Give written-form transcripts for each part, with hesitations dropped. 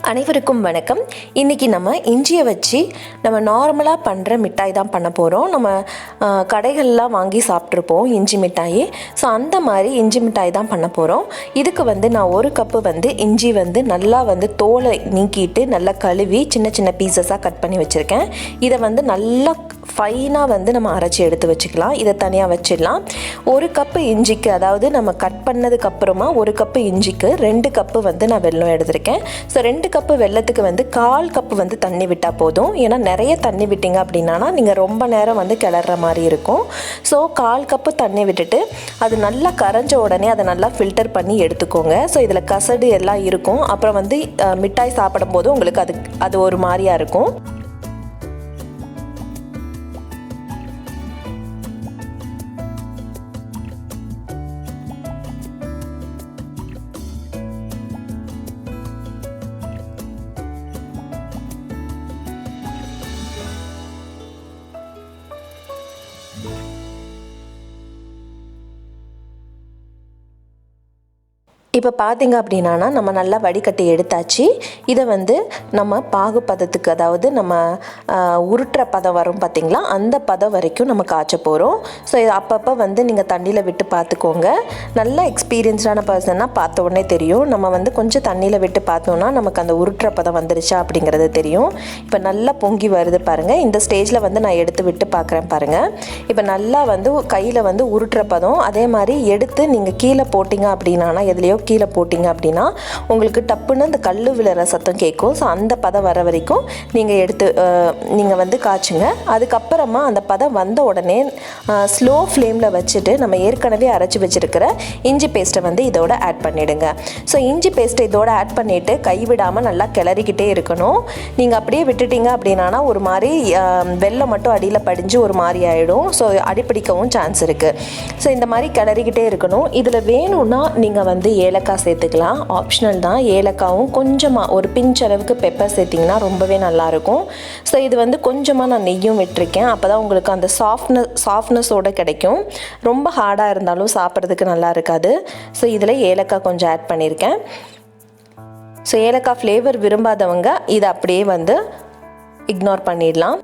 அனைவருக்கும் வணக்கம். இன்றைக்கி நம்ம இஞ்சியை வச்சு நம்ம நார்மலாக பண்ணுற மிட்டாய் தான் பண்ண போகிறோம். நம்ம கடைகள்லாம் வாங்கி சாப்பிட்ருப்போம் இஞ்சி மிட்டாய். ஸோ அந்த மாதிரி இஞ்சி மிட்டாய் தான் பண்ண போகிறோம். இதுக்கு நான் 1 கப்பு இஞ்சி நல்லா தோலை நீக்கிட்டு நல்லா கழுவி சின்ன சின்ன பீசஸாக கட் பண்ணி வச்சுருக்கேன். இதை நல்லா ஃபைனாக நம்ம அரைச்சி எடுத்து வச்சுக்கலாம். இதை தனியாக வச்சிடலாம். 1 கப்பு இஞ்சிக்கு, அதாவது நம்ம கட் பண்ணதுக்கப்புறமா 1 கப்பு இஞ்சிக்கு 2 கப்பு நான் வெல்லம் எடுத்திருக்கேன். ஸோ 2 கப்பு வெல்லத்துக்கு 1/4 கப்பு தண்ணி விட்டால் போதும். ஏன்னா நிறைய தண்ணி விட்டிங்க அப்படின்னா நீங்கள் ரொம்ப நேரம் கிளற மாதிரி இருக்கும். ஸோ 1/4 கப்பு தண்ணி விட்டுட்டு அது நல்லா கரைஞ்ச உடனே அதை நல்லா ஃபில்டர் பண்ணி எடுத்துக்கோங்க. ஸோ இதில் கசடு எல்லாம் இருக்கும். அப்புறம் மிட்டாய் சாப்பிடும்போது உங்களுக்கு அது ஒரு மாதிரியாக இருக்கும். இப்போ பார்த்தீங்க அப்படின்னா நம்ம நல்லா வடிகட்டி எடுத்தாச்சு. இதை நம்ம பாகு பதத்துக்கு, அதாவது நம்ம உருட்டுற பதம் வரும் பார்த்திங்களா, அந்த பதம் வரைக்கும் நம்ம காய்ச்ச போகிறோம். ஸோ இது அப்பப்போ நீங்கள் தண்ணியில் விட்டு பார்த்துக்கோங்க. நல்லா எக்ஸ்பீரியன்ஸ்டான பர்சன்னா பார்த்த உடனே தெரியும். நம்ம கொஞ்சம் தண்ணியில் விட்டு பார்த்தோன்னா நமக்கு அந்த உருட்டுற பதம் வந்துருச்சா அப்படிங்கிறது தெரியும். இப்போ நல்லா பொங்கி வருது பாருங்கள். இந்த ஸ்டேஜில் நான் எடுத்து விட்டு பார்க்குறேன் பாருங்கள். இப்போ நல்லா கையில் உருட்டுற பதம். அதே மாதிரி எடுத்து நீங்கள் கீழே போட்டிங்க அப்படின்னா, எதுலேயோ கீழே போட்டிங்க அப்படின்னா உங்களுக்கு டப்புன்னு அந்த கல் விழுற சத்தம் கேட்கும். ஸோ அந்த பதம் வர வரைக்கும் நீங்கள் எடுத்து நீங்கள் காய்ச்சுங்க. அதுக்கப்புறமா அந்த பதம் வந்த உடனே ஸ்லோ ஃப்ளேமில் வச்சுட்டு நம்ம ஏற்கனவே அரைச்சி வச்சுருக்கிற இஞ்சி பேஸ்ட்டை இதோட ஆட் பண்ணிவிடுங்க. ஸோ இஞ்சி பேஸ்ட்டை இதோட ஆட் பண்ணிவிட்டு கைவிடாமல் நல்லா கிளறிக்கிட்டே இருக்கணும். நீங்கள் அப்படியே விட்டுட்டிங்க அப்படின்னா ஒரு மாதிரி வெல்லம் மட்டும் அடியில் படிஞ்சு ஒரு மாதிரி ஆகிடும். ஸோ அடிப்பிடிக்கவும் சான்ஸ் இருக்குது. ஸோ இந்த மாதிரி கிளறிக்கிட்டே இருக்கணும். இதில் வேணும்னா நீங்கள் ஏலக்காய் சேர்த்துக்கலாம். ஆப்ஷனல் தான். ஏலக்காவும் கொஞ்சமாக ஒரு பிஞ்ச் அளவுக்கு பெப்பர் சேர்த்திங்கன்னா ரொம்பவே நல்லாயிருக்கும். ஸோ இது கொஞ்சமாக நான் நெய்யும் விட்டுருக்கேன். அப்போ தான் உங்களுக்கு அந்த சாஃப்ட்னஸோடு கிடைக்கும். ரொம்ப ஹார்டாக இருந்தாலும் சாப்பிட்றதுக்கு நல்லா இருக்காது. ஸோ இதில் ஏலக்காய் கொஞ்சம் ஆட் பண்ணியிருக்கேன். ஸோ ஏலக்காய் ஃப்ளேவர் விரும்பாதவங்க இதை அப்படியே இக்னோர் பண்ணிடலாம்.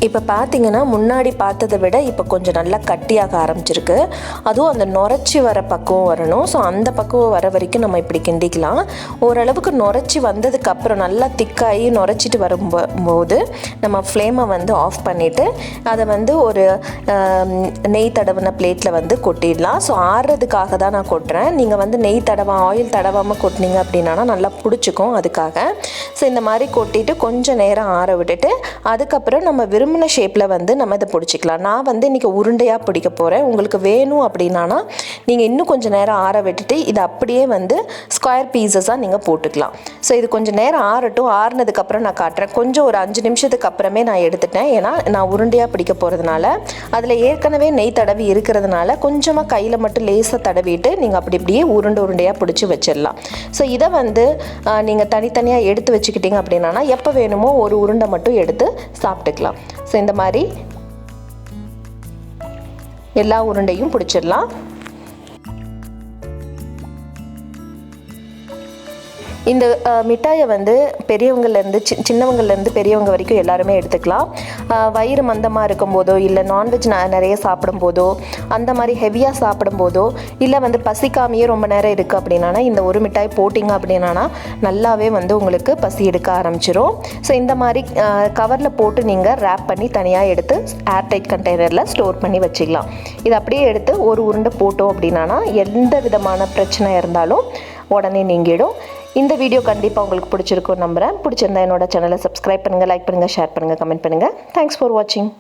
இப்போ பார்த்தீங்கன்னா முன்னாடி பார்த்ததை விட இப்போ கொஞ்சம் நல்லா கட்டியாக ஆரம்பிச்சிருக்கு. அதுவும் அந்த நுரைச்சி வர பக்குவம் வரணும். ஸோ அந்த பக்குவம் வர வரைக்கும் நம்ம இப்படி கிண்டிக்கலாம். ஓரளவுக்கு நுரைச்சி வந்ததுக்கப்புறம் நல்லா திக்காகி நுரைச்சிட்டு வரும்போது நம்ம ஃப்ளேமை ஆஃப் பண்ணிவிட்டு அதை ஒரு நெய் தடவின பிளேட்டில் கொட்டிடலாம். ஸோ ஆறுறதுக்காக தான் நான் கொட்டுறேன். நீங்கள் நெய் ஆயில் தடவாமல் கொட்டினீங்க அப்படின்னா நல்லா பிடிச்சிக்கும். அதுக்காக ஸோ இந்த மாதிரி கொட்டிட்டு கொஞ்சம் நேரம் ஆற விட்டுட்டு அதுக்கப்புறம் நம்ம விரும்பின ஷேப்பில் நம்ம இதை பிடிச்சிக்கலாம். நான் இன்றைக்கி உருண்டையாக பிடிக்க போகிறேன். உங்களுக்கு வேணும் அப்படின்னா நீங்கள் இன்னும் கொஞ்சம் நேரம் ஆற விட்டுட்டு இதை அப்படியே ஸ்கொயர் பீசஸாக நீங்கள் போட்டுக்கலாம். ஸோ இது கொஞ்சம் நேரம் ஆறட்டும். ஆறுனதுக்கப்புறம் நான் காட்டுறேன். கொஞ்சம் ஒரு 5 நிமிஷத்துக்கு அப்புறமே நான் எடுத்துட்டேன். ஏன்னா நான் உருண்டையாக பிடிக்க போகிறதுனால அதில் ஏற்கனவே நெய் தடவி இருக்கிறதுனால கொஞ்சமாக கையில் மட்டும் லேசாக தடவிட்டு நீங்கள் அப்படியே உருண்டையாக பிடிச்சி வச்சிடலாம். ஸோ இதை நீங்கள் தனித்தனியாக எடுத்து வச்சுக்கிட்டீங்க அப்படின்னா எப்போ வேணுமோ ஒரு உருண்டை மட்டும் எடுத்து சாப்பிட்டுக்கலாம். ஸோ இந்த மாதிரி எல்லா உருண்டையும் பிடிச்சிடலாம். இந்த மிட்டாயை பெரியவங்கலேருந்து சின்னவங்கலேருந்து பெரியவங்க வரைக்கும் எல்லாருமே எடுத்துக்கலாம். வயிறு மந்தமாக இருக்கும்போதோ, இல்லை நான்வெஜ் நிறைய சாப்பிடும்போதோ, அந்த மாதிரி ஹெவியாக சாப்பிடும்போதோ, இல்லை பசிக்காமையே ரொம்ப நேரம் இருக்குது அப்படின்னா இந்த ஒரு மிட்டாய் போட்டிங்க அப்படின்னா நல்லாவே உங்களுக்கு பசி எடுக்க ஆரம்பிச்சிடும். ஸோ இந்த மாதிரி கவரில் போட்டு நீங்கள் ரேப் பண்ணி தனியாக எடுத்து ஏர்டைட் கண்டெய்னரில் ஸ்டோர் பண்ணி வச்சுக்கலாம். இது அப்படியே எடுத்து ஒரு உருண்டை போட்டோம் அப்படின்னா எந்த விதமான பிரச்சனை இருந்தாலும் உடனே நீங்கிடும். இந்த வீடியோ கண்டிப்பாக உங்களுக்கு பிடிச்சிருக்கும் நம்புகிறேன். பிடிச்சிருந்தா என்னோட சேனலை சப்ஸ்கிரைப் பண்ணுங்கள், லைக் பண்ணுங்கள், ஷேர் பண்ணுங்கள், கமெண்ட் பண்ணுங்கள். தேங்க்ஸ் ஃபார் வாட்சிங்.